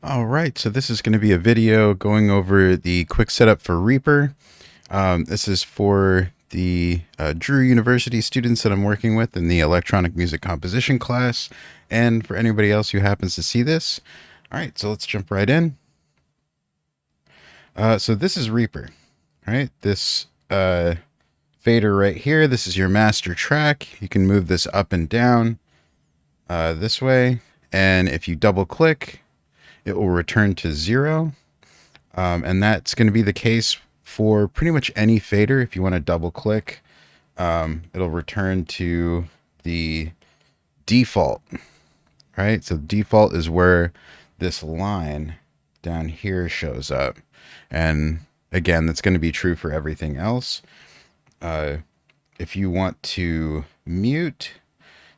All right, so this is going to be a video going over the quick setup for Reaper. This is for the Drew University students that I'm working with in the electronic music composition class, and for anybody else who happens to see this. All right, so let's jump right in. So this is Reaper, right? This fader right here, this is your master track. You can move this up and down this way, and if you double click, it will return to 0. And that's going to be the case for pretty much any fader. If you want to double click, it'll return to the default, right? So default is where this line down here shows up. And again, that's going to be true for everything else. If you want to mute,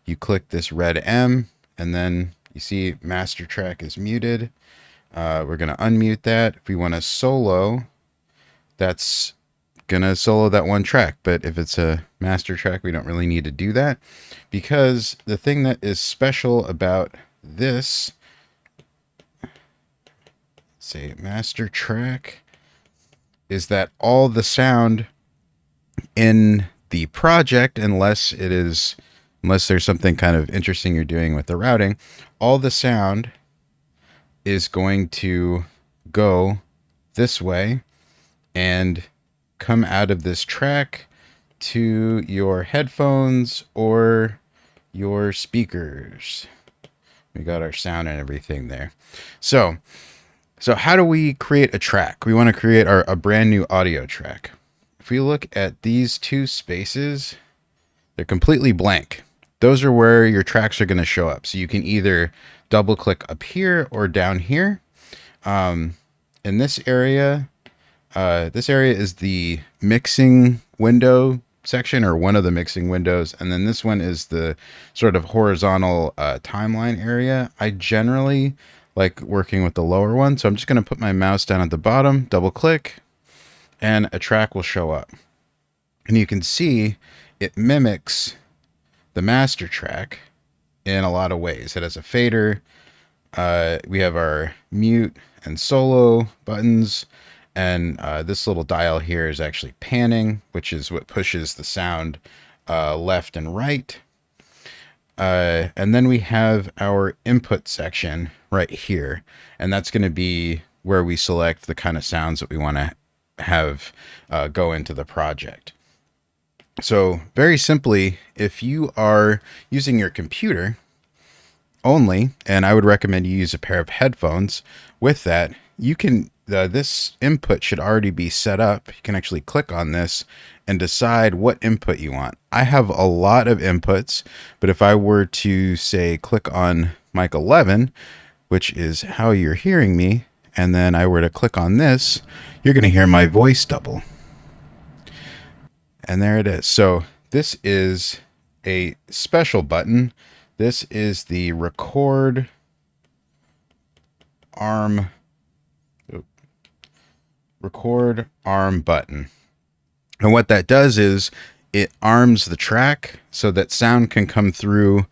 you click this red M, and then you see master track is muted. We're going to unmute that. If we want to solo, that's going to solo that one track. But if it's a master track, we don't really need to do that, because the thing that is special about this, say master track, is that all the sound in the project, unless there's something kind of interesting you're doing with the routing, all the sound is going to go this way and come out of this track to your headphones or your speakers. We got our sound and everything there. So how do we create a track? We want to create a brand new audio track. If we look at these two spaces, they're completely blank. Those are where your tracks are going to show up. So you can either double click up here or down here. In this area is the mixing window section, or one of the mixing windows. And then this one is the sort of horizontal timeline area. I generally like working with the lower one. So I'm just going to put my mouse down at the bottom, double click, and a track will show up. And you can see it mimics the master track in a lot of ways. It has a fader. We have our mute and solo buttons. And this little dial here is actually panning, which is what pushes the sound left and right. And then we have our input section right here. And that's going to be where we select the kind of sounds that we want to have go into the project. So very simply, if you are using your computer only, and I would recommend you use a pair of headphones with that, you can, this input should already be set up. You can actually click on this and decide what input you want. I have a lot of inputs, but if I were to say click on mic 11, which is how you're hearing me, and then I were to click on this, you're going to hear my voice double. And there it is. So this is a special button. This is the record arm button. And what that does is it arms the track so that sound can come through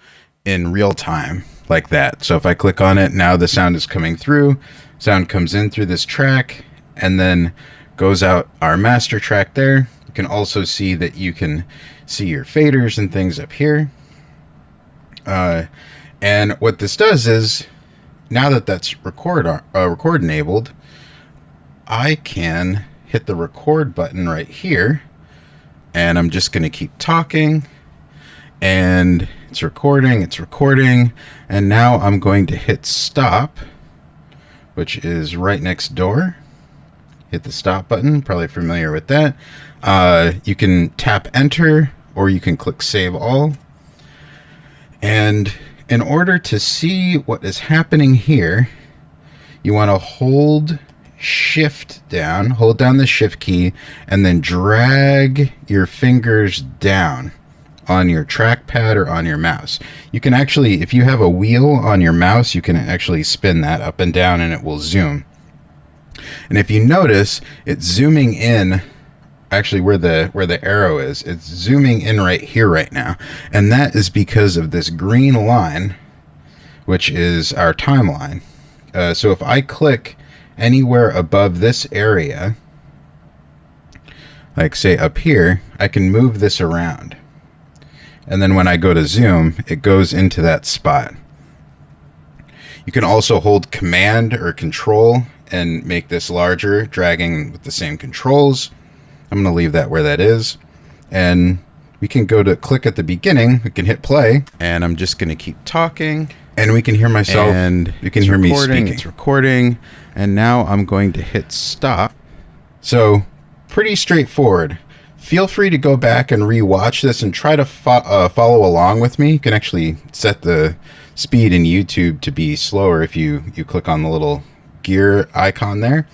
in real time like that. So if I click on it, now the sound is coming through. Sound comes in through this track and then goes out our master track there. You can also see that you can see your faders and things up here. And what this does is, now that that's record enabled, I can hit the record button right here, and I'm just going to keep talking, and it's recording, and now I'm going to hit stop, which is right next door. Hit the stop button, probably familiar with that. You can tap enter, or you can click save all. And in order to see what is happening here, you want to hold shift down, hold down the shift key, and then drag your fingers down on your trackpad or on your mouse. You can actually, if you have a wheel on your mouse, you can actually spin that up and down and it will zoom. And if you notice, it's zooming in actually where the arrow is. It's zooming in right here right now. And that is because of this green line, which is our timeline. So if I click anywhere above this area, like say up here, I can move this around. And then when I go to zoom, it goes into that spot. You can also hold Command or Control and make this larger, dragging with the same controls. I'm going to leave that where that is. And we can go to click at the beginning. We can hit play. And I'm just going to keep talking. And we can hear myself. And you can hear me speaking. It's recording. And now I'm going to hit stop. So pretty straightforward. Feel free to go back and re-watch this and try to follow along with me. You can actually set the speed in YouTube to be slower if you click on the little gear icon there.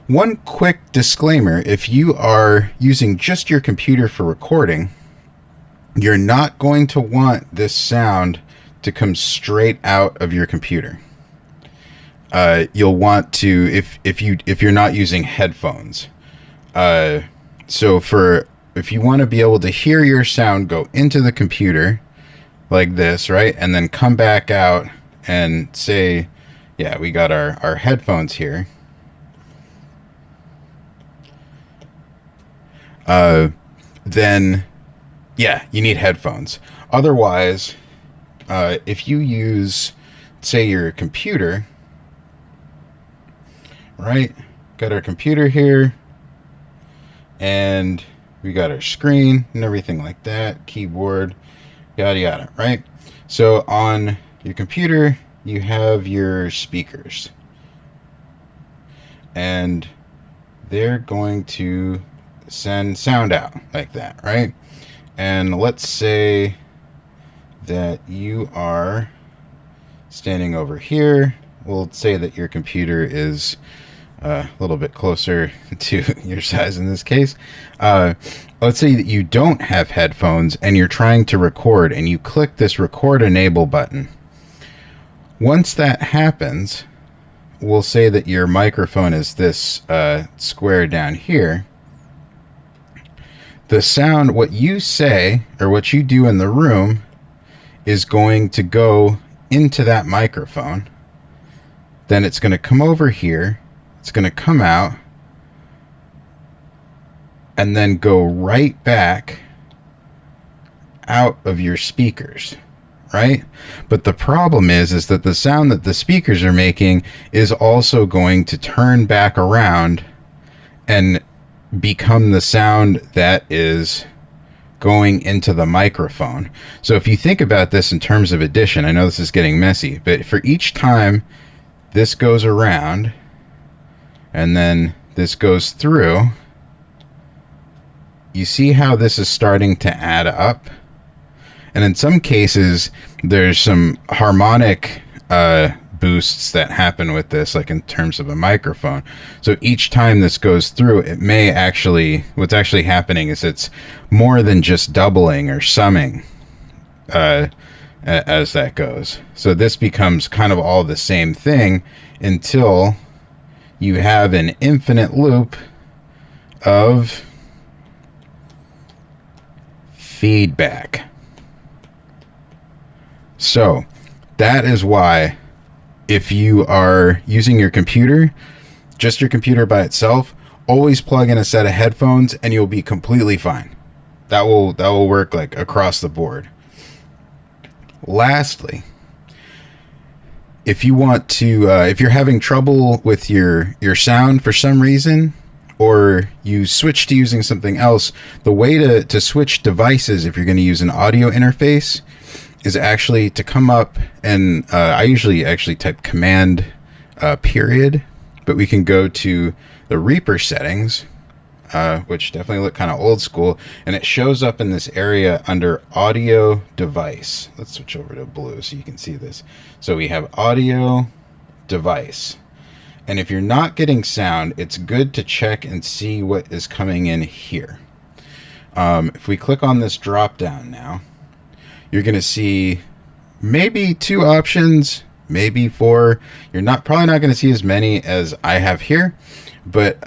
One quick disclaimer: if you are using just your computer for recording, you're not going to want this sound to come straight out of your computer. You'll want to, if you're not using headphones. So if you want to be able to hear your sound go into the computer like this, right? And then come back out and say, yeah, we got our headphones here. Then yeah, you need headphones. Otherwise, if you use, say, your computer, right? Got our computer here, and we got our screen and everything like that, keyboard, yada yada, right? So on your computer, you have your speakers, and they're going to send sound out like that, right? And let's say that you are standing over here. We'll say that your computer is a little bit closer to your size in this case. Let's say that you don't have headphones and you're trying to record, and you click this record enable button. Once that happens, we'll say that your microphone is this square down here. The sound, what you say or what you do in the room, is going to go into that microphone. Then it's going to come over here. It's going to come out and then go right back out of your speakers, right? But the problem is that the sound that the speakers are making is also going to turn back around and become the sound that is going into the microphone. So if you think about this in terms of addition, I know this is getting messy, but for each time this goes around and then this goes through, you see how this is starting to add up? And in some cases, there's some harmonic boosts that happen with this, like in terms of a microphone. So each time this goes through, it may actually, what's actually happening is it's more than just doubling or summing as that goes. So this becomes kind of all the same thing until you have an infinite loop of feedback. So that is why, if you are using your computer, just your computer by itself, always plug in a set of headphones and you'll be completely fine. That will work like across the board. Lastly, if you want to, if you're having trouble with your sound for some reason, or you switch to using something else, the way to switch devices if you're going to use an audio interface is actually to come up and I usually actually type Command period, but we can go to the Reaper settings, which definitely look kind of old school, and it shows up in this area under audio device. Let's switch over to blue so you can see this. So we have audio device. And if you're not getting sound, it's good to check and see what is coming in here. If we click on this drop down now, you're going to see maybe 2 options, maybe 4. You're probably not going to see as many as I have here. But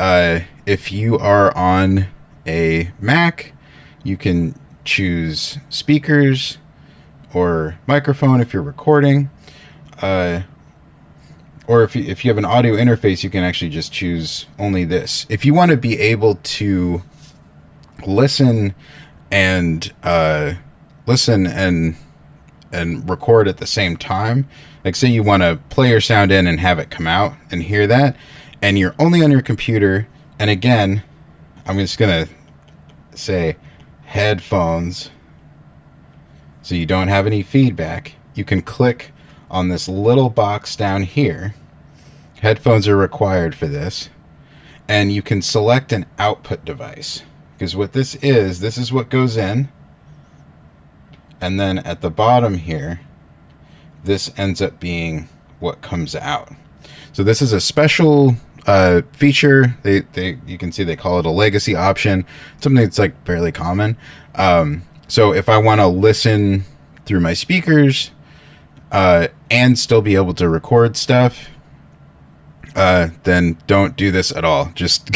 if you are on a Mac, you can choose speakers or microphone if you're recording. or if you have an audio interface, you can actually just choose only this. If you want to be able to listen and listen and record at the same time, like say you want to play your sound in and have it come out and hear that, and you're only on your computer, and again, I'm just gonna say headphones, so you don't have any feedback. You can click on this little box down here. Headphones are required for this. And you can select an output device. Because what this is what goes in. And then at the bottom here, this ends up being what comes out. So this is a special feature. You can see they call it a legacy option. Something that's like fairly common. So if I want to listen through my speakers and still be able to record stuff, then don't do this at all. Just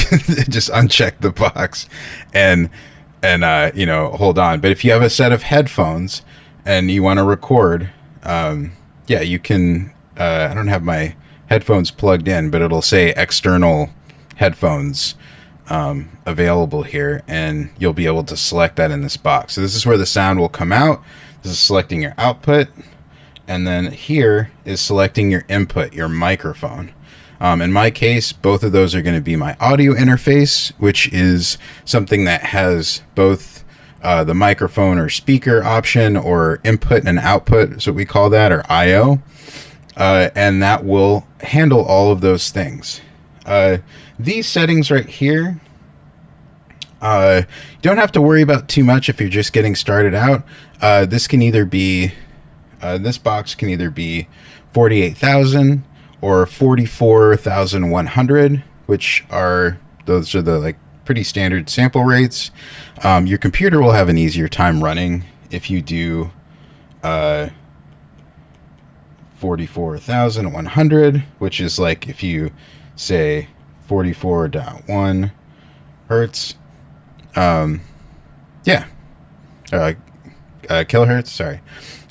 just uncheck the box and hold on. But if you have a set of headphones and you want to record, yeah, you can. I don't have my headphones plugged in, but it'll say external headphones available here, and you'll be able to select that in this box. So this is where the sound will come out. This is selecting your output, and then here is selecting your input, your microphone. In my case, both of those are going to be my audio interface, which is something that has both the microphone or speaker option, or input and output is what we call that, or I/O. And that will handle all of those things. These settings right here, you don't have to worry about too much if you're just getting started out. This can either be, this box can either be 48,000 or 44,100, which those are the like pretty standard sample rates. Your computer will have an easier time running if you do 44,100, which is like if you say 44.1 hertz. Yeah. Kilohertz, sorry.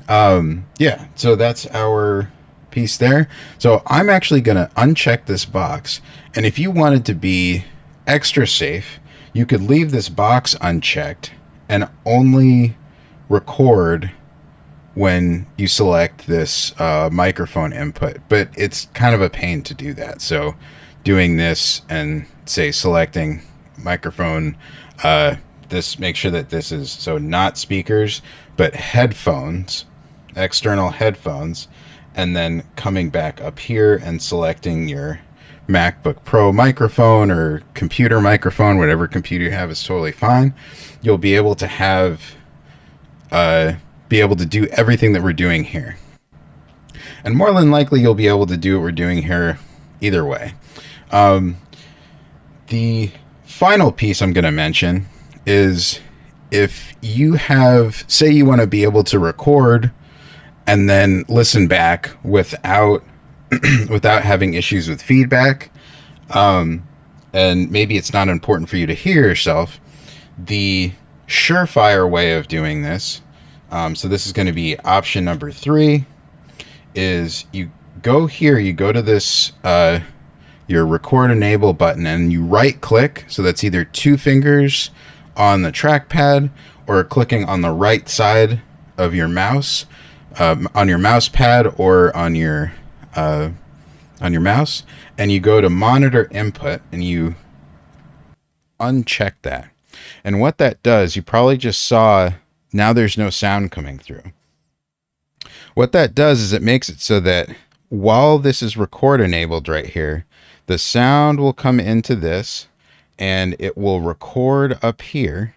Yeah, so that's our piece there. So I'm actually going to uncheck this box. And if you wanted to be extra safe, you could leave this box unchecked and only record when you select this microphone input. But it's kind of a pain to do that. So doing this and say selecting microphone, this make sure that this is so not speakers, but headphones, external headphones, and then coming back up here and selecting your MacBook Pro microphone or computer microphone, whatever computer you have is totally fine. You'll be able to have, be able to do everything that we're doing here. And more than likely, you'll be able to do what we're doing here either way. The final piece I'm going to mention is if you have, say you want to be able to record and then listen back without without having issues with feedback, and maybe it's not important for you to hear yourself, the surefire way of doing this, so this is going to be option number 3, is you go here, you go to this your record enable button, and you right click. So that's either 2 fingers on the trackpad or clicking on the right side of your mouse, on your mouse pad or on your mouse, and you go to monitor input and you uncheck that. And what that does, you probably just saw, now there's no sound coming through. What that does is it makes it so that while this is record enabled right here, the sound will come into this and it will record up here,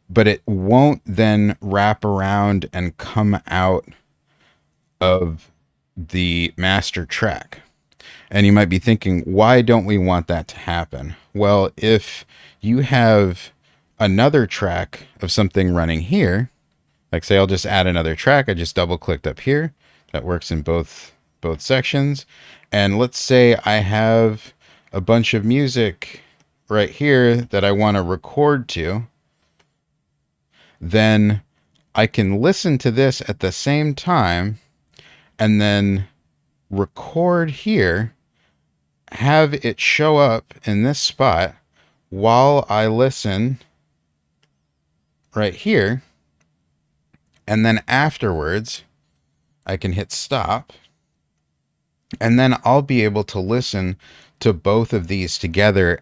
but it won't then wrap around and come out of the master track. And you might be thinking, why don't we want that to happen? Well, if you have another track of something running here, like say I'll just add another track, I just double clicked up here. That works in both sections. And let's say I have a bunch of music right here that I want to record to. Then I can listen to this at the same time, and then record here, have it show up in this spot while I listen right here. And then afterwards, I can hit stop. And then I'll be able to listen to both of these together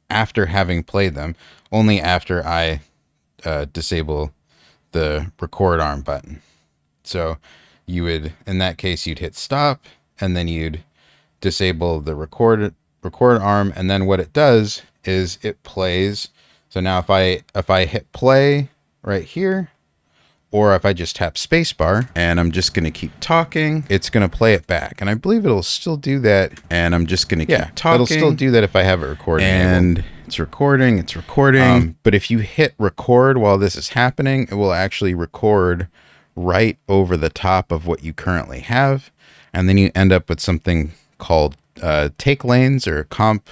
after having played them, only after I disable the record arm button. So you would, in that case, you'd hit stop, and then you'd disable the record arm, and then what it does is it plays. So now if I hit play right here, or if I just tap spacebar and I'm just going to keep talking, it's going to play it back. And I believe it'll still do that. And I'm just going to keep talking. It'll still do that if I have it recording. And it's recording. But if you hit record while this is happening, it will actually record right over the top of what you currently have. And then you end up with something called take lanes, or comp,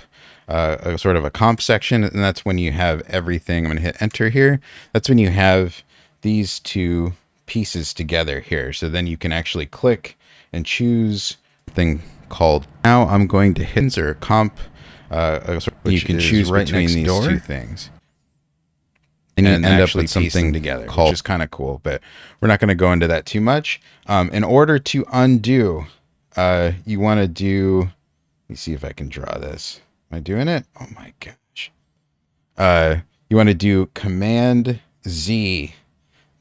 a sort of a comp section. And that's when you have everything. I'm going to hit enter here. That's when you have these two pieces together here. So then you can actually click and choose thing called, now I'm going to hit or comp, you can choose right between these two things. And you end up with something together, which is kind of cool, but we're not going to go into that too much. In order to undo, you want to do, let me see if I can draw this. Am I doing it? Oh my gosh. You want to do Command Z.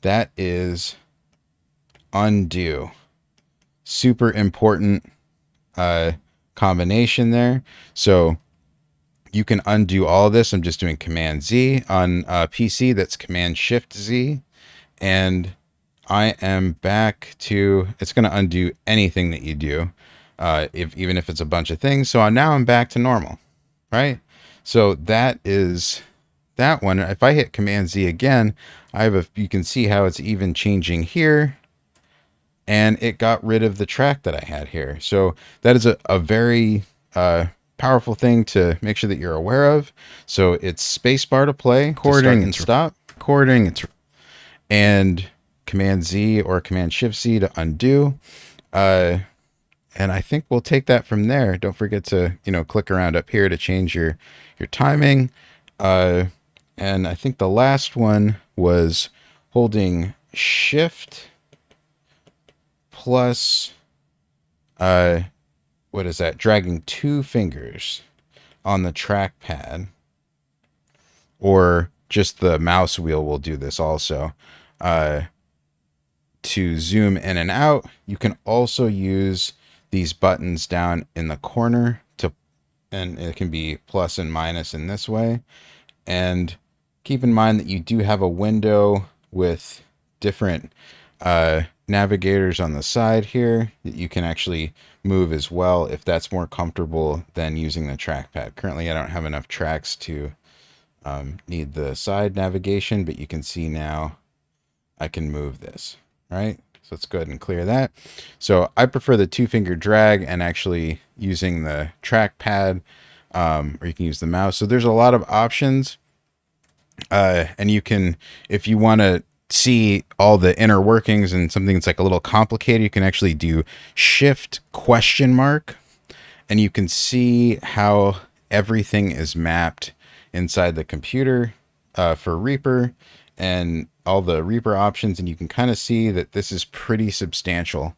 That is undo. Super important combination there. So you can undo all of this. I'm just doing Command Z. On PC, that's Command Shift Z. And I am back to, it's going to undo anything that you do, even if it's a bunch of things. So now I'm back to normal, right? So that is that one. If I hit Command Z again, you can see how it's even changing here, and it got rid of the track that I had here. So that is a very powerful thing to make sure that you're aware of. So it's spacebar to play, recording and stop, recording, and Command Z or Command Shift Z to undo. And I think we'll take that from there. Don't forget to, click around up here to change your timing. And I think the last one was holding Shift plus, what is that? Dragging 2 fingers on the trackpad, or just the mouse wheel will do this also. To zoom in and out, you can also use these buttons down in the corner and it can be plus and minus in this way. And keep in mind that you do have a window with different navigators on the side here that you can actually move as well if that's more comfortable than using the trackpad. Currently, I don't have enough tracks to need the side navigation, but you can see now I can move this, right? So let's go ahead and clear that. So I prefer the 2-finger drag and actually using the trackpad, or you can use the mouse. So there's a lot of options. And you can, if you want to see all the inner workings and something that's like a little complicated, you can actually do Shift ? And you can see how everything is mapped inside the computer for Reaper and all the Reaper options. And you can kind of see that this is pretty substantial.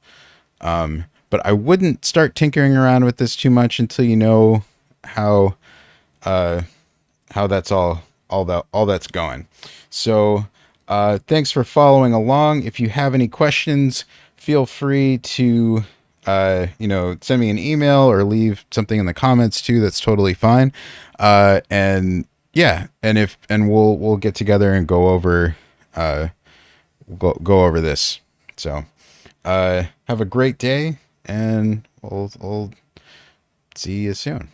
But I wouldn't start tinkering around with this too much until you know how that's all that's going. So thanks for following along. If you have any questions, feel free to send me an email or leave something in the comments too. That's totally fine. And we'll get together and go over go over this. So have a great day, and we'll see you soon.